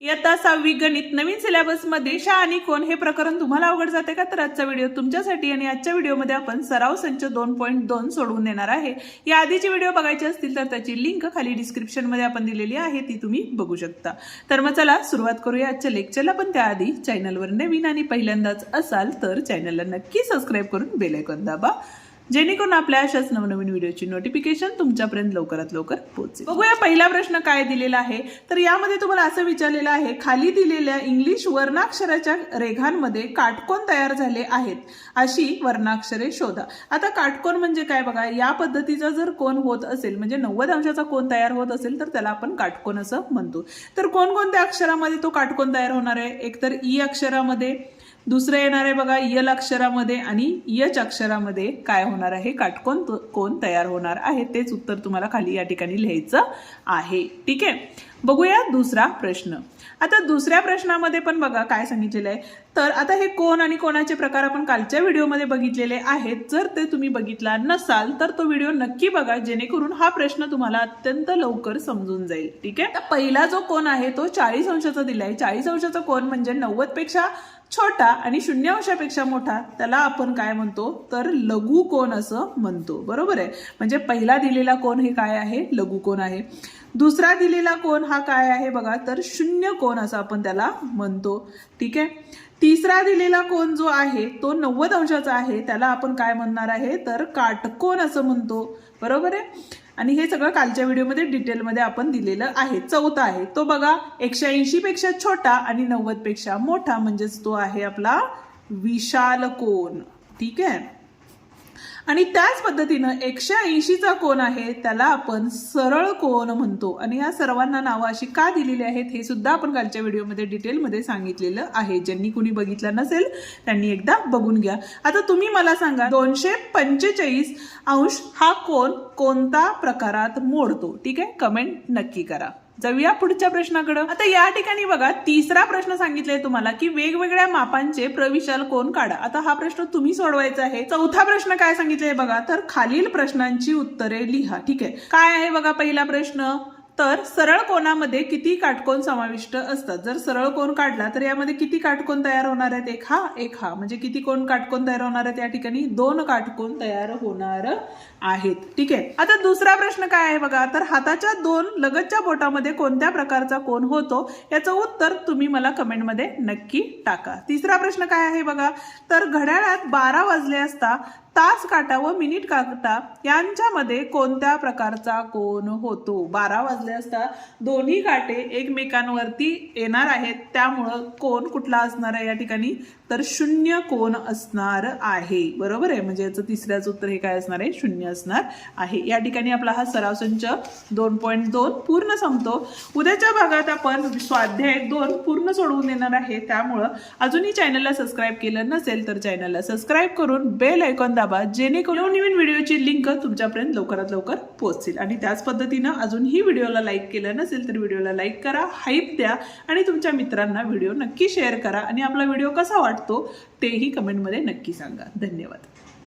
इयत्ता 6वी गणित नवीन सिलेबस मध्ये शा आणि कोण हे प्रकरण तुम्हाला अवघड जाते का? तर आजचा व्हिडिओ तुमच्यासाठी आणि आजच्या व्हिडिओमध्ये आपण सराव संच 2.2 सोडवून देणार आहे। या आधीचे व्हिडिओ बघायचे असतील तर त्याची लिंक खाली डिस्क्रिप्शन मध्ये आपण दिलेली आहे, ती तुम्ही बघू शकता। तर मग चला सुरुवात करूया आजच्या लेक्चरला। पण त्याआधी चॅनलवर नवीन आणि पहिल्यांदाच असाल तर चॅनलला नक्की सबस्क्राइब करून बेल आयकॉन दाबा, जेणेकरून आपल्या अशाच नवनवीन व्हिडिओची नोटिफिकेशन तुमच्यापर्यंत लवकरात लवकर पोहोचेल। बघूया पहिला प्रश्न काय दिलेला आहे। तर यामध्ये तुम्हाला असं विचारलेलं आहे, खाली दिलेल्या इंग्लिश वर्णाक्षराच्या रेघांमध्ये काटकोन तयार झाले आहेत अशी वर्णाक्षरे शोधा। आता काटकोन म्हणजे काय बघा, या पद्धतीचा जर कोन होत असेल म्हणजे 90 अंशाचा कोन तयार होत असेल तर त्याला आपण काटकोन असं म्हणतो। तर कोणकोणत्या अक्षरामध्ये तो काटकोन तयार होणार आहे? एकतर ई अक्षरामध्ये, दुसरं येणार आहे बघा यल अक्षरामध्ये आणि यच अक्षरामध्ये काय होणार आहे? काटकोन कोन तयार होणार आहे। तेच उत्तर तुम्हाला खाली या ठिकाणी लिहायचं आहे। ठीक आहे, बघूया दुसरा प्रश्न। आता दुसऱ्या प्रश्नामध्ये पण बघा काय सांगितलेलं आहे। तर आता हे कोन आणि कोणाचे प्रकार आपण कालच्या व्हिडिओमध्ये बघितलेले आहेत। जर ते तुम्ही बघितला नसाल तर तो व्हिडिओ नक्की बघा, जेणेकरून हा प्रश्न तुम्हाला अत्यंत लवकर समजून जाईल। ठीक आहे, पहिला जो कोन आहे तो 40 अंशाचा दिलाय। 40 अंशाचा कोन म्हणजे 90 पेक्षा छोटा आणि 0 अंशापेक्षा मोठा, त्याला आपण काय म्हणतो? तर लघु कोन असं म्हणतो। बरोबर आहे, म्हणजे पहिला दिलेला कोन हे काय आहे? लघु कोन आहे। दुसरा दिलेला कोन हा काय आहे बघा, तर शून्य कोन असं आपण त्याला म्हणतो। ठीक आहे, तिसरा दिलेला कोन जो आहे तो 90 अंशाचा आहे, त्याला आपण काय म्हणणार आहे? तर काटकोन असं म्हणतो। बरोबर आहे, आणि हे सगळं कालच्या व्हिडिओमध्ये डिटेलमध्ये आपण दिलेलं आहे। चौथा आहे तो बघा 180 पेक्षा छोटा आणि 90 पेक्षा मोठा, म्हणजेच तो आहे आपला विशाल कोन। ठीक आहे, आणि त्याच पद्धतीनं 180चा कोन आहे त्याला आपण सरळ कोन म्हणतो। आणि या सर्वांना नावं अशी का दिलेली आहेत हे सुद्धा आपण कालच्या व्हिडिओमध्ये डिटेलमध्ये सांगितलेलं आहे। ज्यांनी कुणी बघितलं नसेल त्यांनी एकदा बघून घ्या। आता तुम्ही मला सांगा 245 अंश हा कोन कोणत्या प्रकारात मोडतो? ठीक आहे, कमेंट नक्की करा। जाऊया पुढच्या प्रश्नाकडे। आता या ठिकाणी बघा तिसरा प्रश्न सांगितलाय तुम्हाला की वेगवेगळ्या मापांचे प्रविशाल कोन काढा। आता हा प्रश्न तुम्ही सोडवायचा आहे। चौथा प्रश्न काय सांगितलंय बघा, तर खालील प्रश्नांची उत्तरे लिहा। ठीक आहे, काय आहे बघा पहिला प्रश्न, तर सरळ कोनामध्ये किती काटकोन समाविष्ट असतात? जर सरळ कोन काढला तर यामध्ये किती काटकोन तयार होणार आहेत? एक हा, म्हणजे किती कोन काटकोन तयार होणार आहेत? या ठिकाणी 2 काटकोन तयार होणार आहेत। ठीक आहे, आता दुसरा प्रश्न काय आहे बघा, तर हाताच्या 2 लगतच्या बोटामध्ये कोणत्या प्रकारचा कोन होतो? याचं उत्तर तुम्ही मला कमेंटमध्ये नक्की टाका। तिसरा प्रश्न काय आहे बघा, तर घड्याळात 12 वाजले असता तास काटा व मिनिट काटा यांच्यामध्ये कोणत्या प्रकारचा कोन होतो? 12 वाजले असता दोन्ही काटे एकमेकांवरती येणार आहेत, त्यामुळं कोन कुठला असणार आहे या ठिकाणी? तर शून्य कोन असणार आहे। बरोबर आहे, म्हणजे याचं तिसऱ्याच उत्तर हे काय असणार आहे? शून्य असणार आहे। या ठिकाणी आपला हा सराव संच 2.2 पूर्ण संपतो। उद्याच्या भागात आपण स्वाध्याय 2 पूर्ण सोडवून देणार आहे, त्यामुळं अजूनही चॅनलला सबस्क्राईब केलं नसेल तर चॅनलला सबस्क्राईब करून बेल आयकॉन दाबा, जेणेकरून नवीन व्हिडिओची लिंक तुमच्यापर्यंत लवकरात लवकर पोहोचेल। आणि त्याच पद्धतीनं अजूनही व्हिडिओला लाईक केलं नसेल तर व्हिडिओला लाईक करा, हाईप द्या आणि तुमच्या मित्रांना व्हिडिओ नक्की शेअर करा। आणि आपला व्हिडिओ कसा वाटतो तेही कमेंटमध्ये नक्की सांगा। धन्यवाद।